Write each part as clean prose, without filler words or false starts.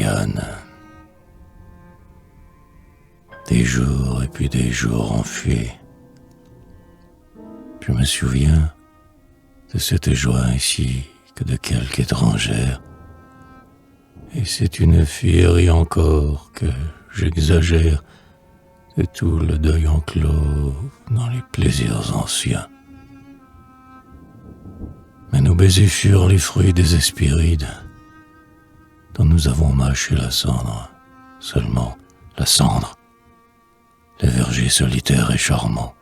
Marianne. Des jours et puis des jours ont fui. Je me souviens de cette joie ainsi que de quelque étrangère. Et c'est une fierté encore que j'exagère de tout le deuil enclos dans les plaisirs anciens. Mais nos baisers furent les fruits des Hespérides, dont nous avons mâché la cendre, seulement la cendre. Le verger solitaire et charmant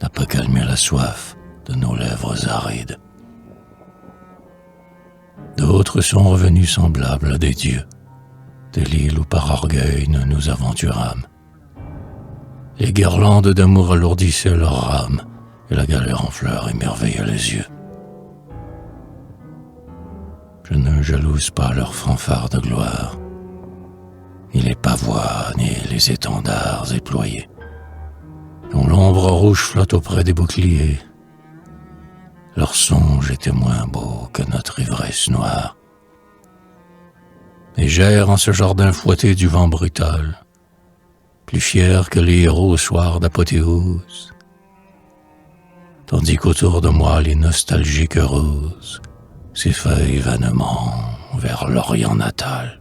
n'a pas calmé la soif de nos lèvres arides. D'autres sont revenus semblables à des dieux, de l'île où par orgueil nous nous aventurâmes. Les guirlandes d'amour alourdissaient leurs rames, et la galère en fleurs émerveillait les yeux. Je ne jalouse pas leurs fanfares de gloire, ni les pavois, ni les étendards éployés, dont l'ombre rouge flotte auprès des boucliers. Leur songe était moins beau que notre ivresse noire. Légère en ce jardin fouetté du vent brutal, plus fier que les héros au soir d'apothéose, tandis qu'autour de moi les nostalgiques roses s'effeuillent vainement vers l'Orient natal.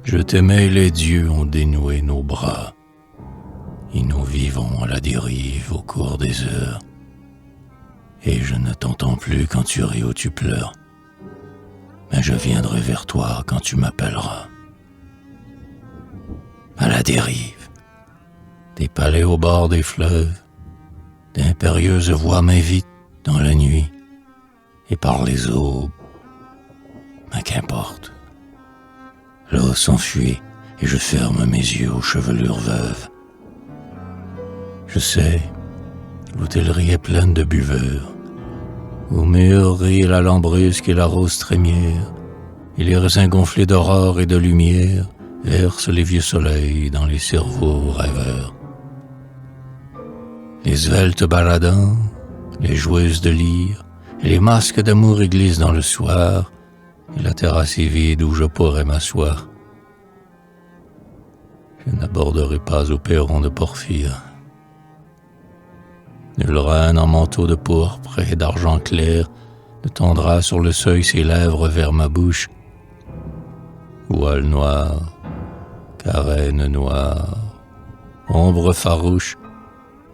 Je t'aimais et les dieux ont dénoué nos bras, et nous vivons à la dérive au cours des heures. Et je ne t'entends plus quand tu ris ou tu pleures, mais je viendrai vers toi quand tu m'appelleras. À la dérive, des palais au bord des fleuves, d'impérieuses voix m'invitent dans la nuit, et par les aubes, mais qu'importe. L'eau s'enfuit et je ferme mes yeux aux chevelures veuves. Je sais, l'hôtellerie est pleine de buveurs, où mûrit la lambrusque et la rose trémière, et les raisins gonflés d'aurore et de lumière versent les vieux soleils dans les cerveaux rêveurs. Les sveltes baladants, les joueuses de lyre, et les masques d'amour glissent dans le soir, et la terrasse est vide où je pourrais m'asseoir. Je n'aborderai pas au perron de Porphyre. Nulle reine en manteau de pourpre et d'argent clair ne tendra sur le seuil ses lèvres vers ma bouche. Voile noir, carène noire, ombre farouche,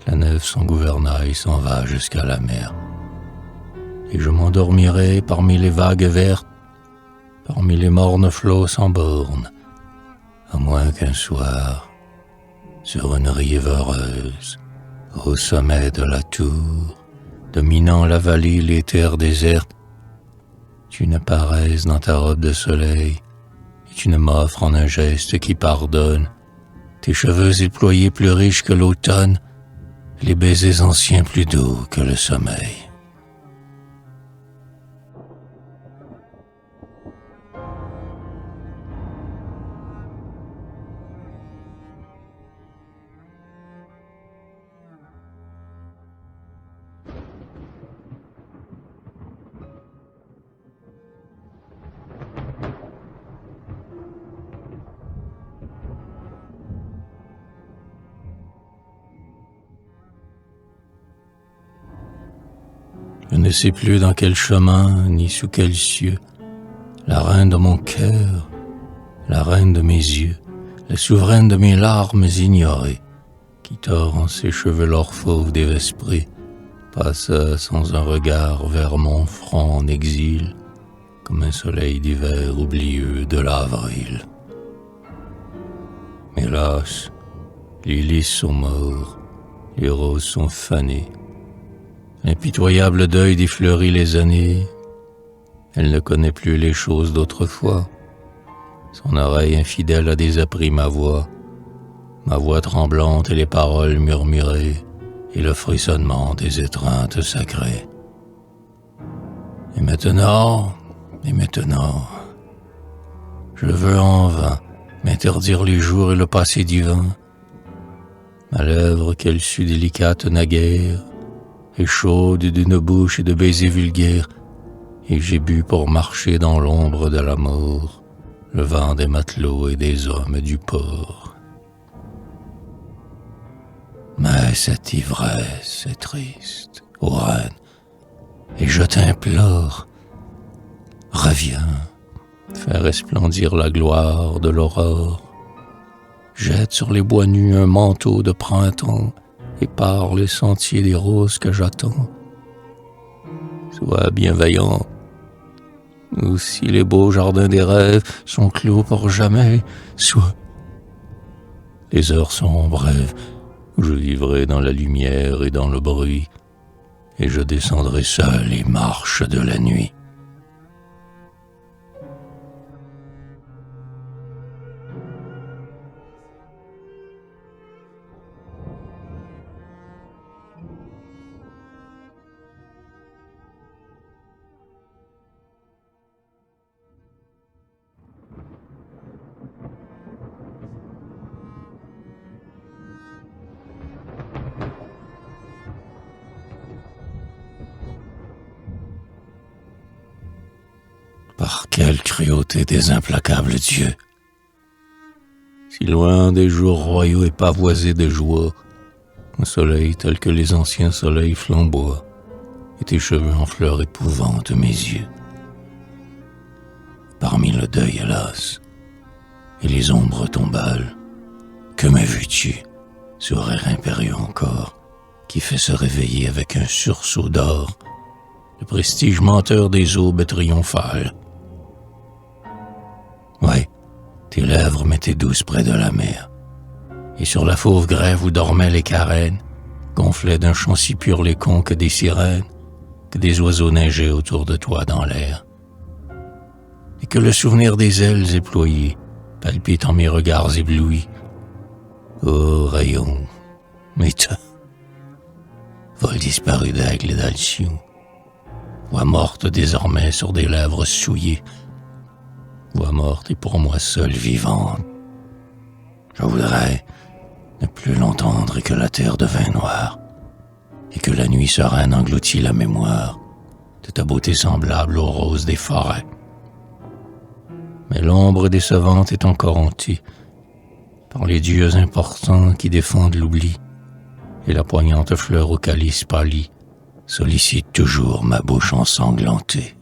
la nef sans gouvernail s'en va jusqu'à la mer. Et je m'endormirai parmi les vagues vertes, parmi les mornes flots sans bornes, à moins qu'un soir, sur une rive heureuse, au sommet de la tour, dominant la vallée, les terres désertes, tu ne paraisses dans ta robe de soleil, et tu ne m'offres en un geste qui pardonne tes cheveux déployés plus riches que l'automne, les baisers anciens plus doux que le sommeil. Je ne sais plus dans quel chemin, ni sous quel cieux, la reine de mon cœur, la reine de mes yeux, la souveraine de mes larmes ignorées, qui tord en ses cheveux l'or fauve des vesprées, passa sans un regard vers mon front en exil, comme un soleil d'hiver oublieux de l'avril. Hélas, les lys sont morts, les roses sont fanées, l'impitoyable deuil défleurit les années. Elle ne connaît plus les choses d'autrefois, Son oreille infidèle a désappris ma voix tremblante et les paroles murmurées, et le frissonnement des étreintes sacrées. Et maintenant, je veux en vain m'interdire les jours et le passé divin. Ma lèvre qu'elle sut délicate naguère, est chaude d'une bouche et de baisers vulgaires, et j'ai bu pour marcher dans l'ombre de la mort, le vent des matelots et des hommes du port. Mais cette ivresse est triste, ô reine, et je t'implore, reviens, fais resplendir la gloire de l'aurore, jette sur les bois nus un manteau de printemps, et pars les sentiers des roses que j'attends. Sois bienveillant, ou si les beaux jardins des rêves sont clos pour jamais, sois. Les heures sont brèves, je vivrai dans la lumière et dans le bruit, et je descendrai seul les marches de la nuit. Par quelle cruauté des implacables dieux! Si loin des jours royaux et pavoisés de joie, un soleil tel que les anciens soleils flamboie, et tes cheveux en fleurs épouvantent mes yeux. Parmi le deuil, hélas, et les ombres tombales, que m'as vu-tu, sourire impérieux encore, qui fait se réveiller avec un sursaut d'or, le prestige menteur des aubes triomphales. Ouais, tes lèvres m'étaient douces près de la mer, et sur la fauve grève où dormaient les carènes, gonflaient d'un chant si pur les conques des sirènes, que des oiseaux neigeaient autour de toi dans l'air, et que le souvenir des ailes éployées palpite en mes regards éblouis. Ô rayon, éteint, vol disparu d'aigle et d'alcyon, voix morte désormais sur des lèvres souillées, voix morte et pour moi seule vivante. Je voudrais ne plus l'entendre et que la terre devint noire, et que la nuit sereine engloutit la mémoire de ta beauté semblable aux roses des forêts. Mais l'ombre décevante est encore hantée par les dieux importants qui défendent l'oubli, et la poignante fleur au calice pâli sollicite toujours ma bouche ensanglantée.